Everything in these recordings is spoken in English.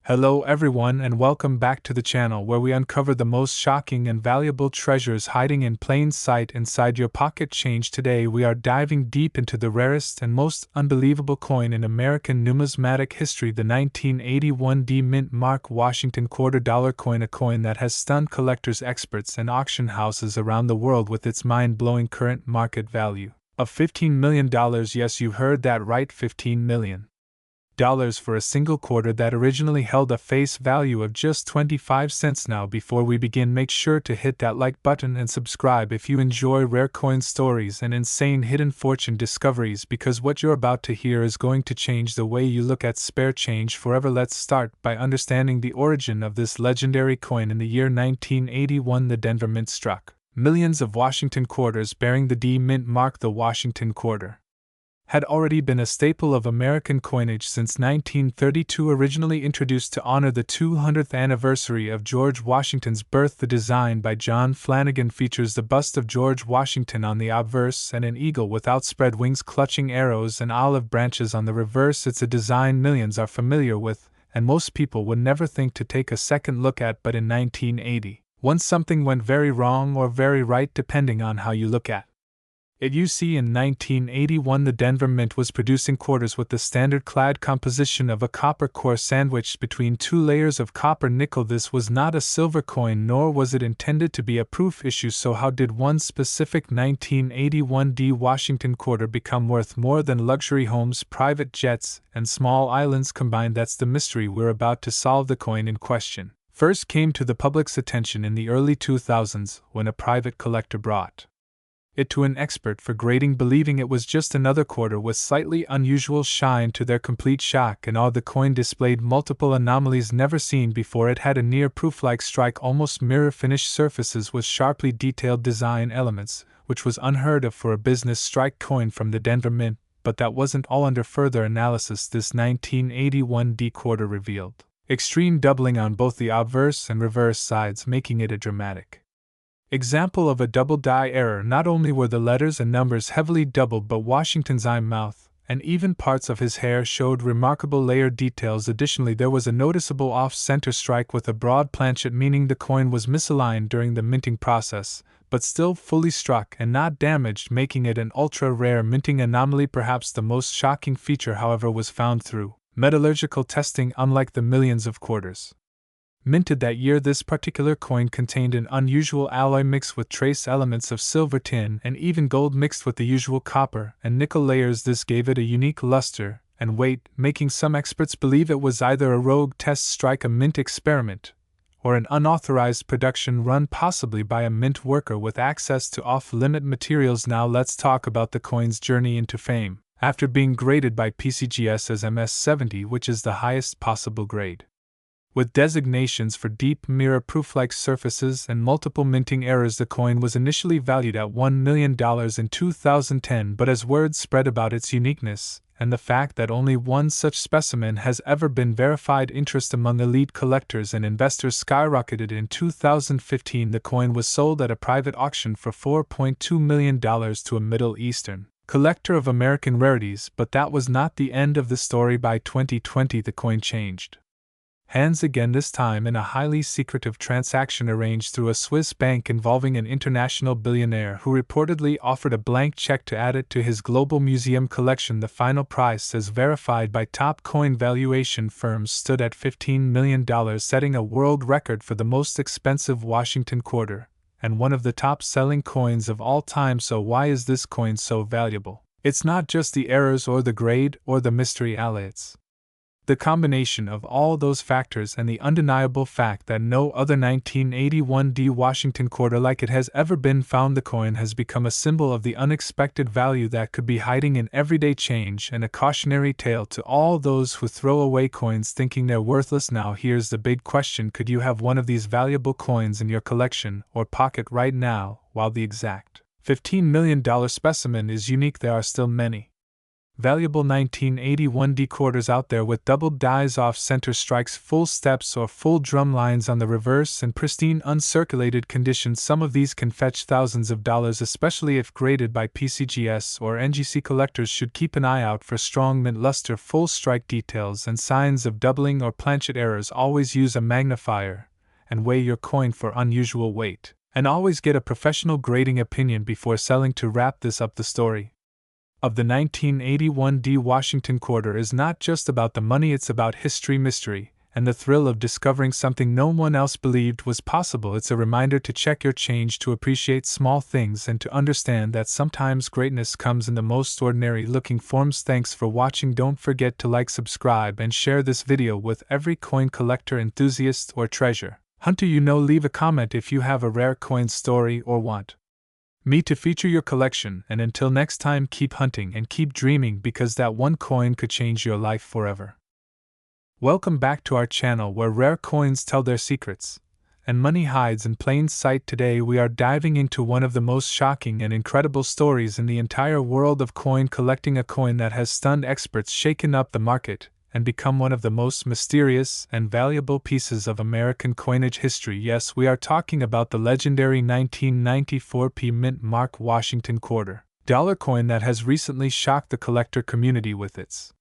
Hello everyone and welcome back to the channel where we uncover the most shocking and valuable treasures hiding in plain sight inside your pocket change. Today we are diving deep into the rarest and most unbelievable coin in American numismatic history, the 1981 D Mint Mark Washington $quarter coin, a coin that has stunned collectors, experts, and auction houses around the world with its mind-blowing current market value of $15 million. Yes, you heard that right, $15 million for a single quarter that originally held a face value of just 25 cents. Now, before we begin, make sure to hit that like button and subscribe if you enjoy rare coin stories and insane hidden fortune discoveries, because what you're about to hear is going to change the way you look at spare change forever. Let's start by understanding the origin of this legendary coin. In the year 1981, the Denver Mint struck millions of Washington quarters bearing the D Mint mark. The Washington quarter had already been a staple of American coinage since 1932, originally introduced to honor the 200th anniversary of George Washington's birth. The design by John Flanagan features the bust of George Washington on the obverse and an eagle with outspread wings clutching arrows and olive branches on the reverse. It's a design millions are familiar with, and most people would never think to take a second look at, but in 1980, once something went very wrong or very right depending on how you look at it. You see, in 1981 the Denver Mint was producing quarters with the standard clad composition of a copper core sandwiched between two layers of copper nickel. This was not a silver coin, nor was it intended to be a proof issue. So how did one specific 1981 D Washington quarter become worth more than luxury homes, private jets, and small islands combined? That's the mystery we're about to solve. The coin in question first came to the public's attention in the early 2000s when a private collector brought it to an expert for grading, believing it was just another quarter with slightly unusual shine. To their complete shock and awe, the coin displayed multiple anomalies never seen before. It had a near proof-like strike, almost mirror finished surfaces with sharply detailed design elements, which was unheard of for a business strike coin from the Denver Mint. But that wasn't all. Under further analysis, this 1981 D quarter revealed extreme doubling on both the obverse and reverse sides, making it a dramatic example of a double die error. Not only were the letters and numbers heavily doubled, but Washington's eye, mouth, and even parts of his hair showed remarkable layered details. Additionally, there was a noticeable off-center strike with a broad planchet, meaning the coin was misaligned during the minting process, but still fully struck and not damaged, making it an ultra-rare minting anomaly. Perhaps the most shocking feature, however, was found through metallurgical testing. Unlike the millions of quarters minted that year, this particular coin contained an unusual alloy mixed with trace elements of silver, tin, and even gold mixed with the usual copper and nickel layers. This gave it a unique luster and weight, making some experts believe it was either a rogue test strike, a mint experiment, or an unauthorized production run, possibly by a mint worker with access to off-limit materials. Now let's talk about the coin's journey into fame. After being graded by PCGS as MS-70, which is the highest possible grade, with designations for deep mirror-proof-like surfaces and multiple minting errors, the coin was initially valued at $1 million in 2010, but as word spread about its uniqueness and the fact that only one such specimen has ever been verified, interest among elite collectors and investors skyrocketed. In 2015, the coin was sold at a private auction for $4.2 million to a Middle Eastern collector of American rarities, but that was not the end of the story. By 2020, the coin changed hands again, this time in a highly secretive transaction arranged through a Swiss bank involving an international billionaire who reportedly offered a blank check to add it to his global museum collection. The final price, as verified by top coin valuation firms, stood at $15 million, setting a world record for the most expensive Washington quarter, and one of the top-selling coins of all time. So why is this coin so valuable? It's not just the errors or the grade or the mystery it's the combination of all those factors and the undeniable fact that no other 1981 D Washington quarter like it has ever been found. The coin has become a symbol of the unexpected value that could be hiding in everyday change, and a cautionary tale to all those who throw away coins thinking they're worthless. Now here's the big question: could you have one of these valuable coins in your collection or pocket right now? While the exact $15 million specimen is unique, there are still many valuable 1981D quarters out there with doubled dies off-center strikes, full steps or full drum lines on the reverse, and pristine uncirculated condition. Some of these can fetch thousands of dollars, especially if graded by PCGS or NGC. Collectors should keep an eye out for strong mint luster, full strike details, and signs of doubling or planchet errors. Always use a magnifier and weigh your coin for unusual weight. And always get a professional grading opinion before selling. To wrap this up, the story of the 1981D Washington quarter is not just about the money, it's about history, mystery, and the thrill of discovering something no one else believed was possible. It's a reminder to check your change, to appreciate small things, and to understand that sometimes greatness comes in the most ordinary looking forms. Thanks for watching. Don't forget to like, subscribe, and share this video with every coin collector, enthusiast, or treasure hunter you know. Leave a comment if you have a rare coin story or want me to feature your collection, and until next time, keep hunting and keep dreaming, because that one coin could change your life forever. Welcome back to our channel where rare coins tell their secrets and money hides in plain sight. Today we are diving into one of the most shocking and incredible stories in the entire world of coin collecting, a coin that has stunned experts, shaken up the market, and become one of the most mysterious and valuable pieces of American coinage history. Yes, we are talking about the legendary 1994 Mint Mark Washington quarter dollar coin that has recently shocked the collector community with its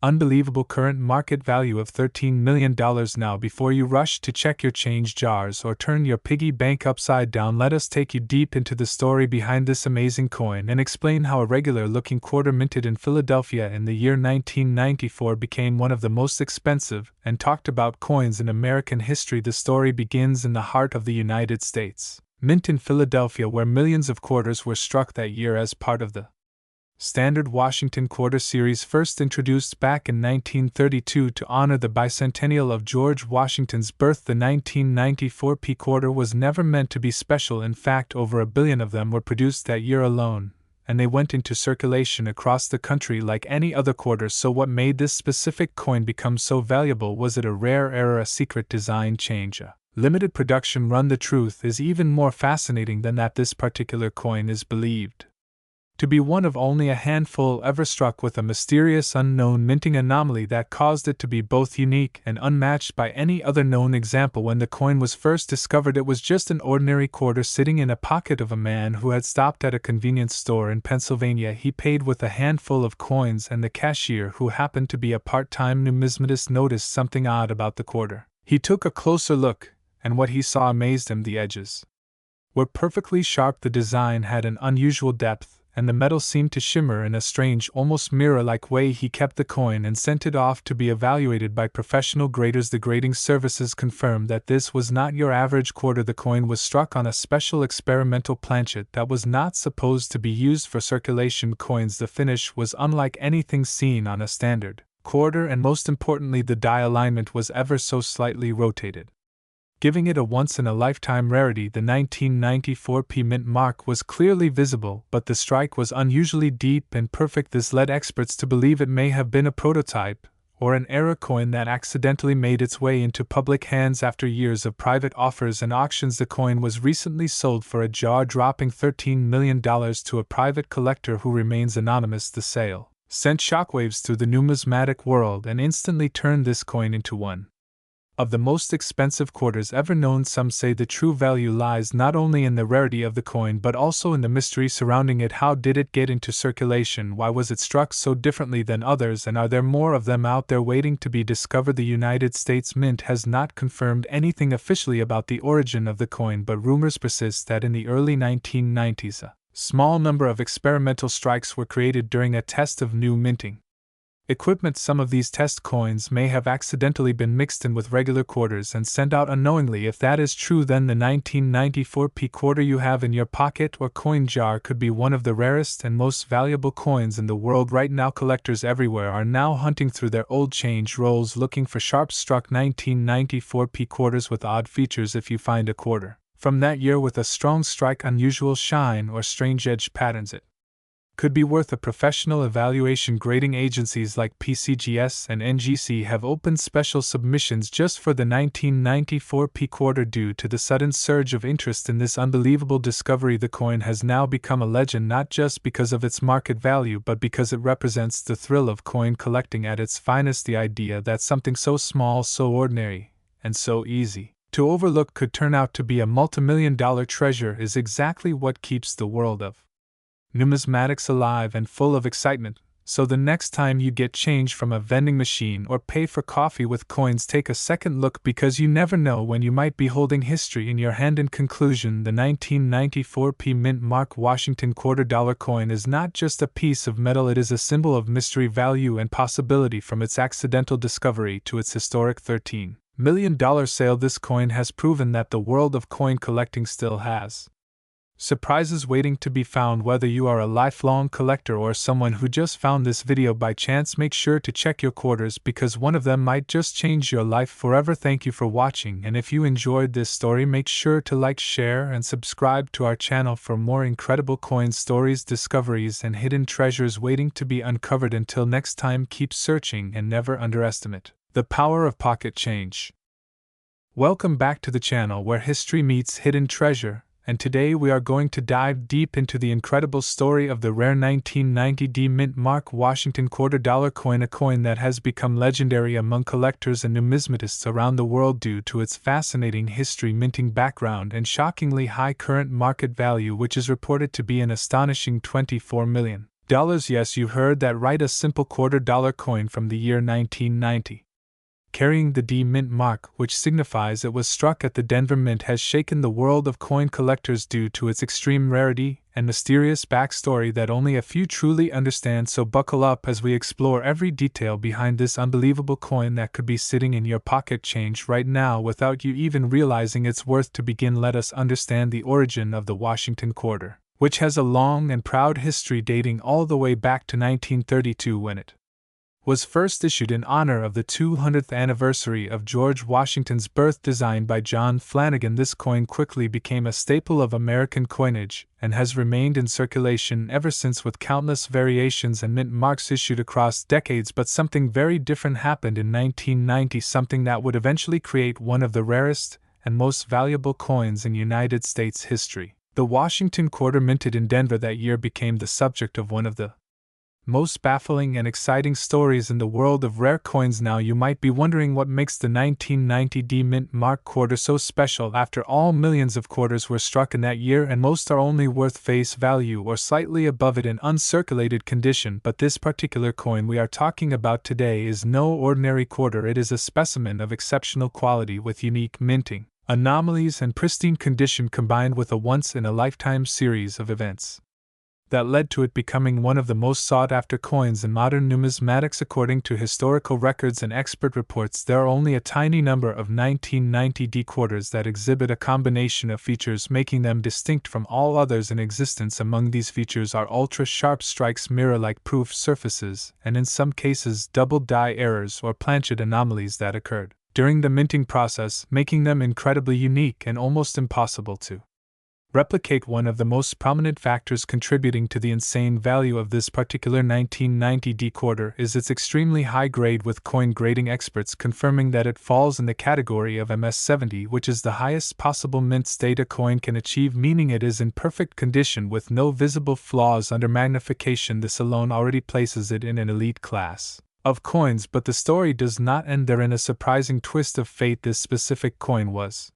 unbelievable current market value of $13 million. Now, before you rush to check your change jars or turn your piggy bank upside down, let us take you deep into the story behind this amazing coin and explain how a regular-looking quarter minted in Philadelphia in the year 1994 became one of the most expensive and talked about coins in American history. The story begins in the heart of the United States Mint in Philadelphia, where millions of quarters were struck that year as part of the Standard Washington Quarter Series, first introduced back in 1932 to honor the bicentennial of George Washington's birth. The 1994 P quarter was never meant to be special. In fact, over 1 billion of them were produced that year alone, and they went into circulation across the country like any other quarter. So what made this specific coin become so valuable? Was it a rare error, a secret design change, a limited production run? The truth is even more fascinating than that. This particular coin is believed to be one of only a handful ever struck, with a mysterious unknown minting anomaly that caused it to be both unique and unmatched by any other known example. When the coin was first discovered, it was just an ordinary quarter sitting in a pocket of a man who had stopped at a convenience store in Pennsylvania. He paid with a handful of coins, and the cashier, who happened to be a part-time numismatist, noticed something odd about the quarter. He took a closer look, and what he saw amazed him. The edges were perfectly sharp, the design had an unusual depth, and the metal seemed to shimmer in a strange, almost mirror-like way. He kept the coin and sent it off to be evaluated by professional graders. The grading services confirmed that this was not your average quarter. The coin was struck on a special experimental planchet that was not supposed to be used for circulation coins. The finish was unlike anything seen on a standard quarter, and most importantly, the die alignment was ever so slightly rotated, giving it a once-in-a-lifetime rarity. The 1994 P Mint mark was clearly visible, but the strike was unusually deep and perfect. This led experts to believe it may have been a prototype, or an error coin that accidentally made its way into public hands. After years of private offers and auctions, the coin was recently sold for a jaw-dropping $13 million to a private collector who remains anonymous. The sale sent shockwaves through the numismatic world and instantly turned this coin into one of the most expensive quarters ever known. Some say the true value lies not only in the rarity of the coin but also in the mystery surrounding it. How did it get into circulation? Why was it struck so differently than others? And are there more of them out there waiting to be discovered? The United States Mint has not confirmed anything officially about the origin of the coin, but rumors persist that in the early 1990s a small number of experimental strikes were created during a test of new minting equipment. Some of these test coins may have accidentally been mixed in with regular quarters and sent out unknowingly. If that is true, then the 1994 P quarter you have in your pocket or coin jar could be one of the rarest and most valuable coins in the world right now. Collectors everywhere are now hunting through their old change rolls looking for sharp-struck 1994 P quarters with odd features. If you find a quarter from that year with a strong strike, unusual shine, or strange edge patterns, it could be worth a professional evaluation. Grading agencies like PCGS and NGC have opened special submissions just for the 1994 P quarter. Due to the sudden surge of interest in this unbelievable discovery, the coin has now become a legend, not just because of its market value but because it represents the thrill of coin collecting at its finest. The idea that something so small, so ordinary, and so easy to overlook could turn out to be a multimillion-dollar treasure is exactly what keeps the world of numismatics alive and full of excitement. So the next time you get change from a vending machine or pay for coffee with coins, take a second look, because you never know when you might be holding history in your hand. In conclusion, the 1994 P Mint Mark Washington $quarter coin is not just a piece of metal, it is a symbol of mystery, value, and possibility. From its accidental discovery to its historic $13 million sale, this coin has proven that the world of coin collecting still has surprises waiting to be found. Whether you are a lifelong collector or someone who just found this video by chance, make sure to check your quarters, because one of them might just change your life forever. Thank you for watching, and if you enjoyed this story, make sure to like, share, and subscribe to our channel for more incredible coin stories, discoveries, and hidden treasures waiting to be uncovered. Until next time, keep searching and never underestimate the power of pocket change. Welcome back to the channel where history meets hidden treasure, and today we are going to dive deep into the incredible story of the rare 1990 D Mint Mark Washington $quarter coin, a coin that has become legendary among collectors and numismatists around the world due to its fascinating history, minting background, and shockingly high current market value, which is reported to be an astonishing $24 million. Yes, you heard that right, a simple $quarter coin from the year 1990. Carrying the D Mint mark, which signifies it was struck at the Denver Mint, has shaken the world of coin collectors due to its extreme rarity and mysterious backstory that only a few truly understand. So buckle up as we explore every detail behind this unbelievable coin that could be sitting in your pocket change right now without you even realizing its worth. To begin, let us understand the origin of the Washington quarter, which has a long and proud history dating all the way back to 1932, when it was first issued in honor of the 200th anniversary of George Washington's birth. Designed by John Flanagan, this coin quickly became a staple of American coinage and has remained in circulation ever since, with countless variations and mint marks issued across decades. But something very different happened in 1990, something that would eventually create one of the rarest and most valuable coins in United States history. The Washington quarter, minted in Denver that year, became the subject of one of the most baffling and exciting stories in the world of rare coins. Now you might be wondering what makes the 1990 D Mint Mark quarter so special. After all, millions of quarters were struck in that year, and most are only worth face value or slightly above it in uncirculated condition. But this particular coin we are talking about today is no ordinary quarter. It is a specimen of exceptional quality with unique minting anomalies and pristine condition, combined with a once-in-a-lifetime series of events that led to it becoming one of the most sought-after coins in modern numismatics. According to historical records and expert reports, there are only a tiny number of 1990 D quarters that exhibit a combination of features making them distinct from all others in existence. Among these features are ultra-sharp strikes, mirror-like proof surfaces, and in some cases double die errors or planchet anomalies that occurred during the minting process, making them incredibly unique and almost impossible to replicate. One of the most prominent factors contributing to the insane value of this particular 1990 D quarter is its extremely high grade, with coin grading experts confirming that it falls in the category of MS70, which is the highest possible mint state a coin can achieve, meaning it is in perfect condition with no visible flaws under magnification. This alone already places it in an elite class of coins, but the story does not end there. In a surprising twist of fate, this specific coin was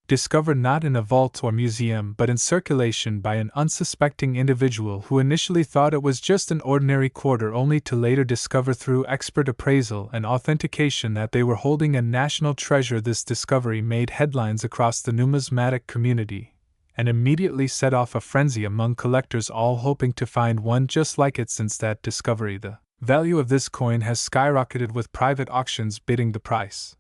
discovered not in a vault or museum but in circulation by an unsuspecting individual who initially thought it was just an ordinary quarter, only to later discover through expert appraisal and authentication that they were holding a national treasure. This discovery made headlines across the numismatic community and immediately set off a frenzy among collectors, all hoping to find one just like it. Since that discovery, the value of this coin has skyrocketed, with private auctions bidding the price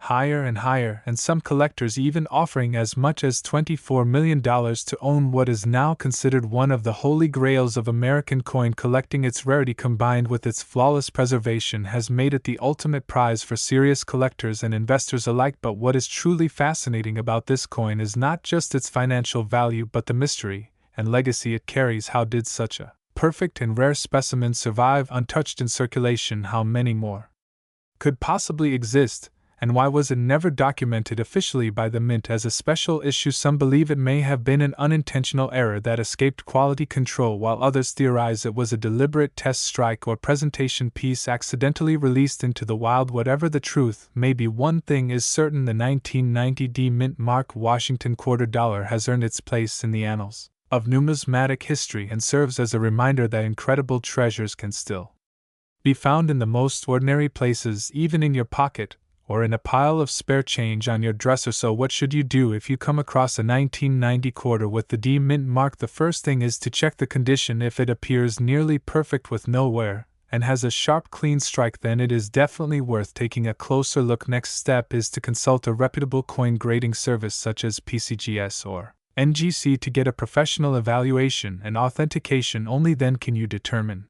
higher and higher, and some collectors even offering as much as $24 million to own what is now considered one of the holy grails of American coin collecting. Its rarity, combined with its flawless preservation, has made it the ultimate prize for serious collectors and investors alike. But what is truly fascinating about this coin is not just its financial value but the mystery and legacy it carries. How did such a perfect and rare specimens survive untouched in circulation, how many more could possibly exist, and why was it never documented officially by the Mint as a special issue? Some believe it may have been an unintentional error that escaped quality control, while others theorize it was a deliberate test strike or presentation piece accidentally released into the wild. Whatever the truth may be, one thing is certain: the 1990 D Mint Mark Washington quarter dollar has earned its place in the annals of numismatic history and serves as a reminder that incredible treasures can still be found in the most ordinary places, even in your pocket or in a pile of spare change on your dresser. So what should you do if you come across a 1990 quarter with the D Mint mark? The first thing is to check the condition. If it appears nearly perfect with no wear and has a sharp, clean strike, then it is definitely worth taking a closer look. Next step is to consult a reputable coin grading service such as PCGS or NGC to get a professional evaluation and authentication. Only then can you determine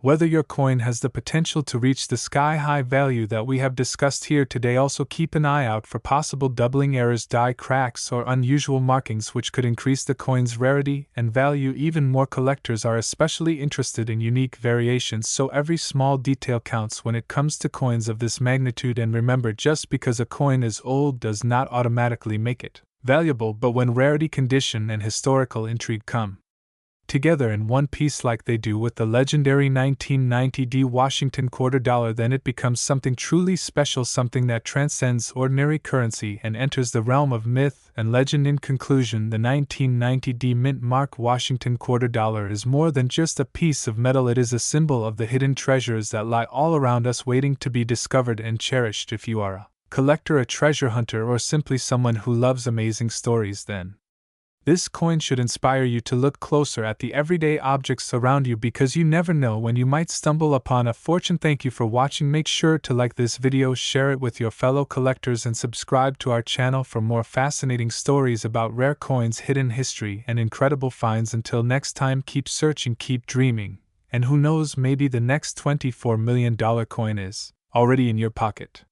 whether your coin has the potential to reach the sky-high value that we have discussed here today. Also keep an eye out for possible doubling errors, die cracks, or unusual markings which could increase the coin's rarity and value even more. Collectors are especially interested in unique variations, so every small detail counts when it comes to coins of this magnitude. And remember, just because a coin is old does not automatically make it valuable, but when rarity, condition, and historical intrigue come together in one piece like they do with the legendary 1990 D Washington quarter dollar, then it becomes something truly special, something that transcends ordinary currency and enters the realm of myth and legend. In conclusion, the 1990 D Mint Mark Washington quarter dollar is more than just a piece of metal. It is a symbol of the hidden treasures that lie all around us, waiting to be discovered and cherished. If you are a collector, a treasure hunter, or simply someone who loves amazing stories, then this coin should inspire you to look closer at the everyday objects around you, because you never know when you might stumble upon a fortune. Thank you for watching. Make sure to like this video, share it with your fellow collectors, and subscribe to our channel for more fascinating stories about rare coins, hidden history, and incredible finds. Until next time, keep searching, keep dreaming, and who knows, maybe the next $24 million coin is already in your pocket.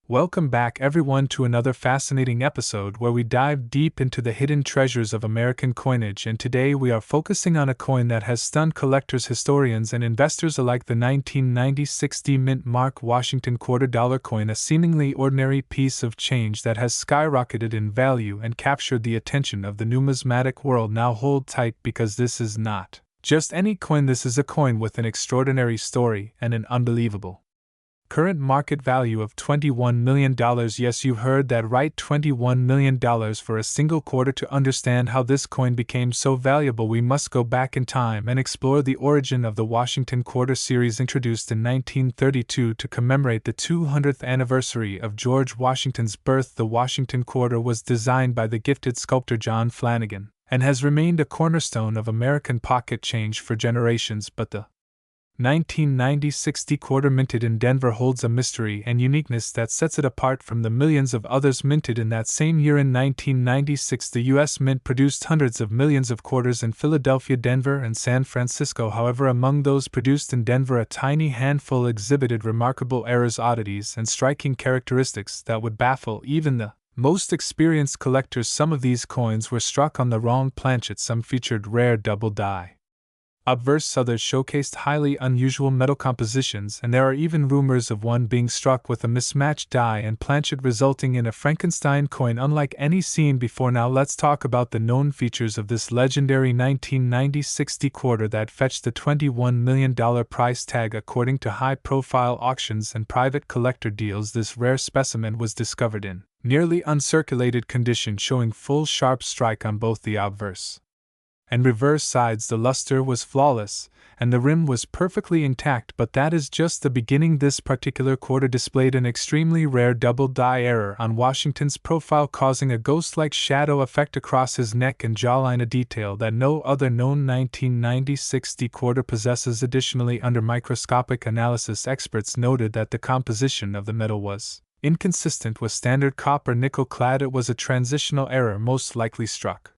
Welcome back, everyone, to another fascinating episode where we dive deep into the hidden treasures of American coinage. And today we are focusing on a coin that has stunned collectors, historians, and investors alike: the 1996 D Mint Mark Washington quarter dollar coin, a seemingly ordinary piece of change that has skyrocketed in value and captured the attention of the numismatic world. Now hold tight, because this is not just any coin. This is a coin with an extraordinary story and an unbelievable current market value of $21 million. Yes, you heard that right, $21 million for a single quarter. To understand how this coin became so valuable, we must go back in time and explore the origin of the Washington quarter series. Introduced in 1932 to commemorate the 200th anniversary of George Washington's birth, the Washington quarter was designed by the gifted sculptor John Flanagan and has remained a cornerstone of American pocket change for generations. But the 1996 D quarter, minted in Denver, holds a mystery and uniqueness that sets it apart from the millions of others minted in that same year. In 1996, the U.S. Mint produced hundreds of millions of quarters in Philadelphia, Denver, and San Francisco. However, among those produced in Denver, a tiny handful exhibited remarkable errors, oddities, and striking characteristics that would baffle even the most experienced collectors. Some of these coins were struck on the wrong planchet, some featured rare double die obverse, others showcased highly unusual metal compositions, and there are even rumors of one being struck with a mismatched die and planchet, resulting in a Frankenstein coin unlike any seen before. Now let's talk about the known features of this legendary 1996 D quarter that fetched the $21 million price tag. According to high-profile auctions and private collector deals, this rare specimen was discovered in nearly uncirculated condition, showing full sharp strike on both the obverse and reverse sides. The luster was flawless, and the rim was perfectly intact. But that is just the beginning. This particular quarter displayed an extremely rare double die error on Washington's profile, causing a ghost-like shadow effect across his neck and jawline, a detail that no other known 1996 D quarter possesses. Additionally, under microscopic analysis, experts noted that the composition of the metal was inconsistent with standard copper nickel clad. It was a transitional error, most likely struck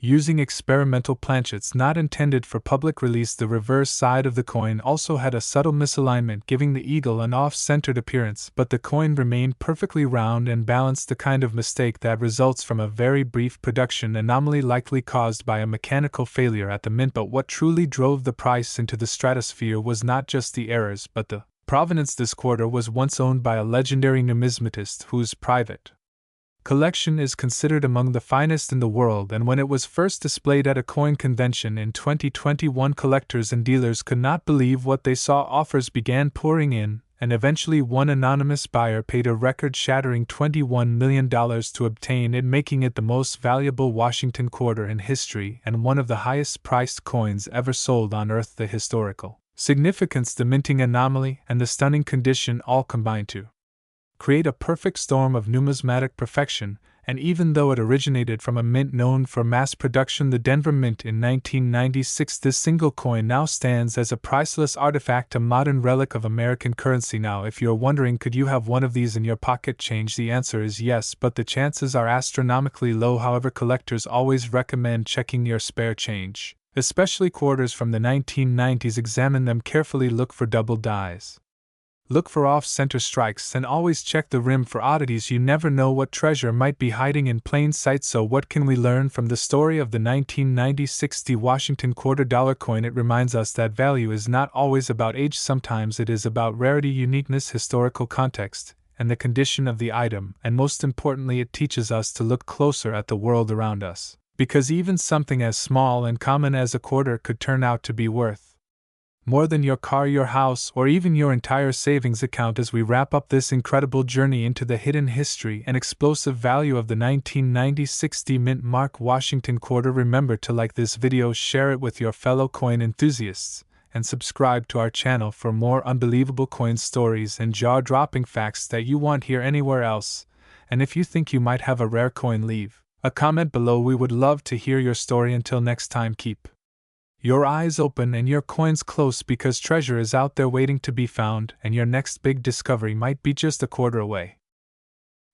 Using experimental planchets not intended for public release, the reverse side of the coin also had a subtle misalignment, giving the eagle an off-centered appearance, but the coin remained perfectly round and balanced, the kind of mistake that results from a very brief production anomaly likely caused by a mechanical failure at the mint. But what truly drove the price into the stratosphere was not just the errors, but the provenance. This quarter was once owned by a legendary numismatist whose private collection is considered among the finest in the world, and when it was first displayed at a coin convention in 2021, collectors and dealers could not believe what they saw. Offers began pouring in, and eventually one anonymous buyer paid a record-shattering $21 million to obtain it, making it the most valuable Washington quarter in history and one of the highest-priced coins ever sold on Earth. The historical significance, the minting anomaly, and the stunning condition all combined to create a perfect storm of numismatic perfection, and even though it originated from a mint known for mass production, the Denver Mint, in 1996, this single coin now stands as a priceless artifact, a modern relic of American currency. Now, if you're wondering, could you have one of these in your pocket change? The answer is yes, but the chances are astronomically low. However, collectors always recommend checking your spare change, especially quarters from the 1990s. Examine them carefully, look for double dies. Look for off-center strikes, and always check the rim for oddities. You never know what treasure might be hiding in plain sight. So what can we learn from the story of the 1996 Washington $quarter coin? It reminds us that value is not always about age. Sometimes it is about rarity, uniqueness, historical context, and the condition of the item. And most importantly, it teaches us to look closer at the world around us, because even something as small and common as a quarter could turn out to be worth more than your car, your house, or even your entire savings account. As we wrap up this incredible journey into the hidden history and explosive value of the 1996 Mint Mark Washington quarter, remember to like this video, share it with your fellow coin enthusiasts, and subscribe to our channel for more unbelievable coin stories and jaw-dropping facts that you won't hear anywhere else. And if you think you might have a rare coin, leave a comment below. We would love to hear your story. Until next time, keep your eyes open and your coins close, because treasure is out there waiting to be found, and your next big discovery might be just a quarter away.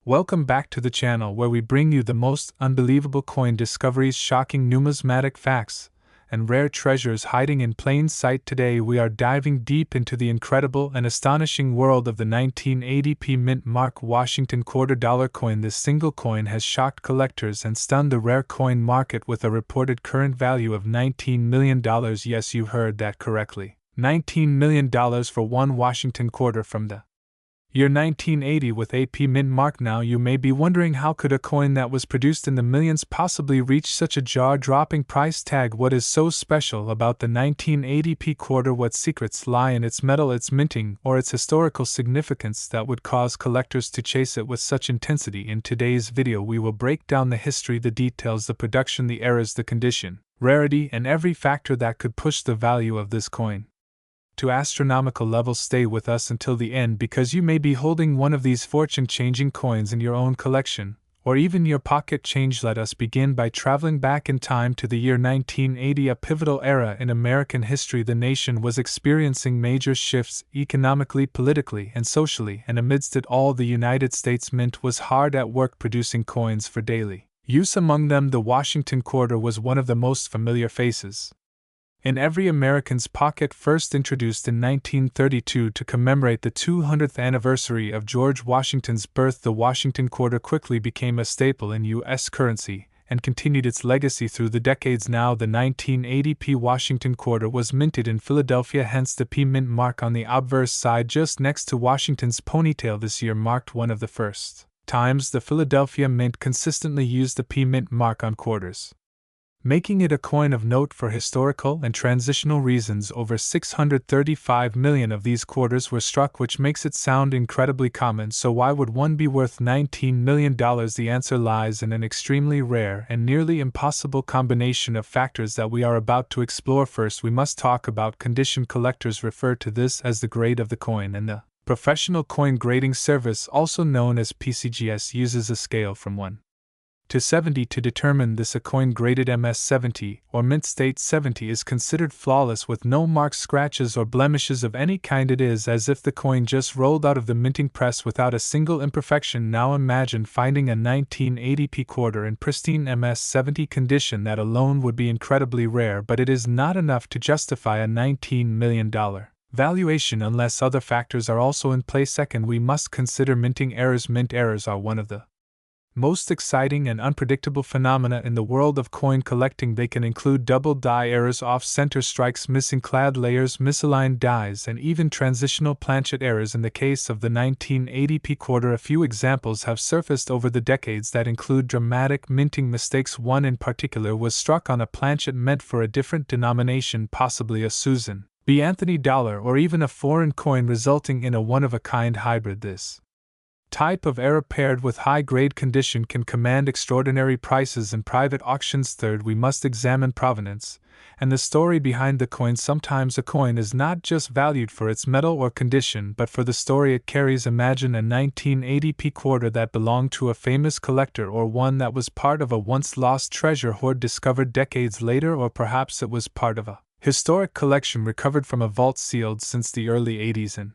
Welcome back to the channel, where we bring you the most unbelievable coin discoveries, shocking numismatic facts, and rare treasures hiding in plain sight. Today we are diving deep into the incredible and astonishing world of the 1980 Mint Mark Washington $quarter coin. This single coin has shocked collectors and stunned the rare coin market with a reported current value of $19 million. Yes, you heard that correctly. $19 million for one Washington quarter from the year 1980 with AP Mint Mark. Now you may be wondering, how could a coin that was produced in the millions possibly reach such a jaw-dropping price tag? What is so special about the 1980 quarter? What secrets lie in its metal, its minting, or its historical significance that would cause collectors to chase it with such intensity? In today's video we will break down the history, the details, the production, the errors, the condition, rarity, and every factor that could push the value of this coin to astronomical levels. Stay with us until the end, because you may be holding one of these fortune-changing coins in your own collection, or even your pocket change. Let us begin by traveling back in time to the year 1980, a pivotal era in American history. The nation was experiencing major shifts economically, politically, and socially, and amidst it all, the United States Mint was hard at work producing coins for daily use. Among them, the Washington quarter was one of the most familiar faces in every American's pocket. First introduced in 1932 to commemorate the 200th anniversary of George Washington's birth, the Washington quarter quickly became a staple in U.S. currency and continued its legacy through the decades. Now, the 1980 Washington quarter was minted in Philadelphia, hence the P Mint mark on the obverse side just next to Washington's ponytail. This year marked one of the first times the Philadelphia Mint consistently used the P Mint mark on quarters, making it a coin of note for historical and transitional reasons. Over 635 million of these quarters were struck, which makes it sound incredibly common. So why would one be worth $19 million? The answer lies in an extremely rare and nearly impossible combination of factors that we are about to explore. First, we must talk about condition. Collectors refer to this as the grade of the coin, and the Professional Coin Grading Service, also known as PCGS, uses a scale from 1 to 70 to determine this. A coin graded MS-70 or mint state 70 is considered flawless with no marks, scratches, or blemishes of any kind. It is as if the coin just rolled out of the minting press without a single imperfection. Now imagine finding a 1980p quarter in pristine MS-70 condition. That alone would be incredibly rare, but it is not enough to justify a $19 million valuation unless other factors are also in play. Second, we must consider minting errors. Mint errors are one of the most exciting and unpredictable phenomena in the world of coin collecting. They can include double die errors, off-center strikes, missing clad layers, misaligned dies, and even transitional planchet errors. In the case of the 1980p quarter, a few examples have surfaced over the decades that include dramatic minting mistakes. One in particular was struck on a planchet meant for a different denomination, possibly a Susan B. Anthony dollar or even a foreign coin, resulting in a one-of-a-kind hybrid. This type of error paired with high-grade condition can command extraordinary prices in private auctions. Third, we must examine provenance and the story behind the coin. Sometimes a coin is not just valued for its metal or condition, but for the story it carries. Imagine a 1980p quarter that belonged to a famous collector, or one that was part of a once-lost treasure hoard discovered decades later, or perhaps it was part of a historic collection recovered from a vault sealed since the early 80s. In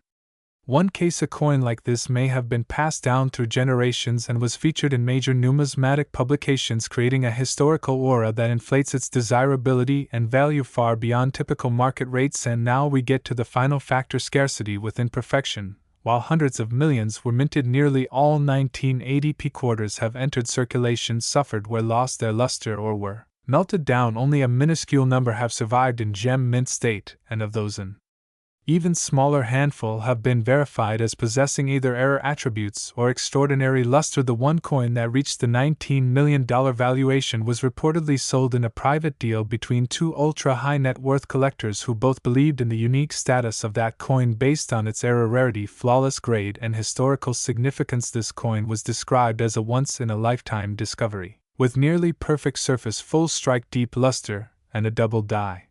one case, a coin like this may have been passed down through generations and was featured in major numismatic publications, creating a historical aura that inflates its desirability and value far beyond typical market rates. And now we get to the final factor: scarcity with imperfection. While hundreds of millions were minted, nearly all 1980p quarters have entered circulation, suffered wear, lost their luster, or were melted down. Only a minuscule number have survived in gem mint state, and of those an even smaller handful have been verified as possessing either error attributes or extraordinary luster. The one coin that reached the $19 million valuation was reportedly sold in a private deal between two ultra-high net worth collectors who both believed in the unique status of that coin based on its error rarity, flawless grade, and historical significance. This coin was described as a once-in-a-lifetime discovery, with nearly perfect surface, full strike, deep luster, and a double die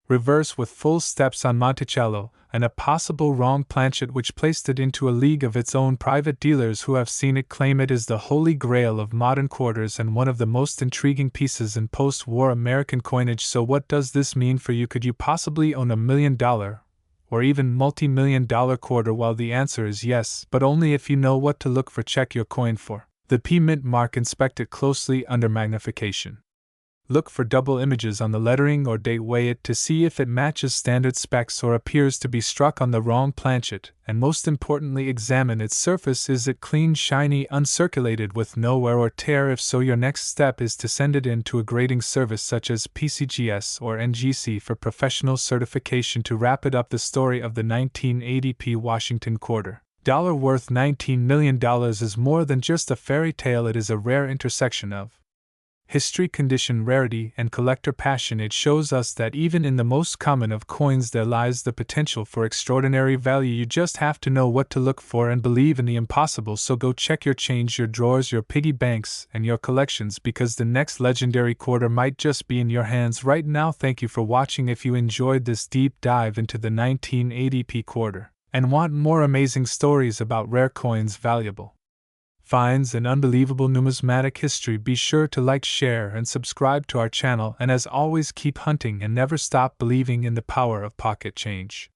reverse with full steps on Monticello, and a possible wrong planchet which placed it into a league of its own. Private dealers who have seen it claim it is the holy grail of modern quarters and one of the most intriguing pieces in post-war American coinage. So what does this mean for you? Could you possibly own $1 million or even multi-million-dollar quarter? Well, the answer is yes, but only if you know what to look for. Check your coin for the P mint mark. Inspect it closely under magnification. Look for double images on the lettering or date. Weigh it to see if it matches standard specs or appears to be struck on the wrong planchet, and most importantly, examine its surface. Is it clean, shiny, uncirculated, with no wear or tear? If so, your next step is to send it in to a grading service such as PCGS or NGC for professional certification. To wrap it up, the story of the 1980p Washington quarter worth $19 million is more than just a fairy tale. It is a rare intersection of history, condition, rarity, and collector passion. It shows us that even in the most common of coins there lies the potential for extraordinary value. You just have to know what to look for and believe in the impossible. So go check your change, your drawers, your piggy banks, and your collections, because the next legendary quarter might just be in your hands right now. Thank you for watching. If you enjoyed this deep dive into the 1980p quarter and want more amazing stories about rare coins, valuable finds, and unbelievable numismatic history, be sure to like, share, and subscribe to our channel. And as always, keep hunting and never stop believing in the power of pocket change.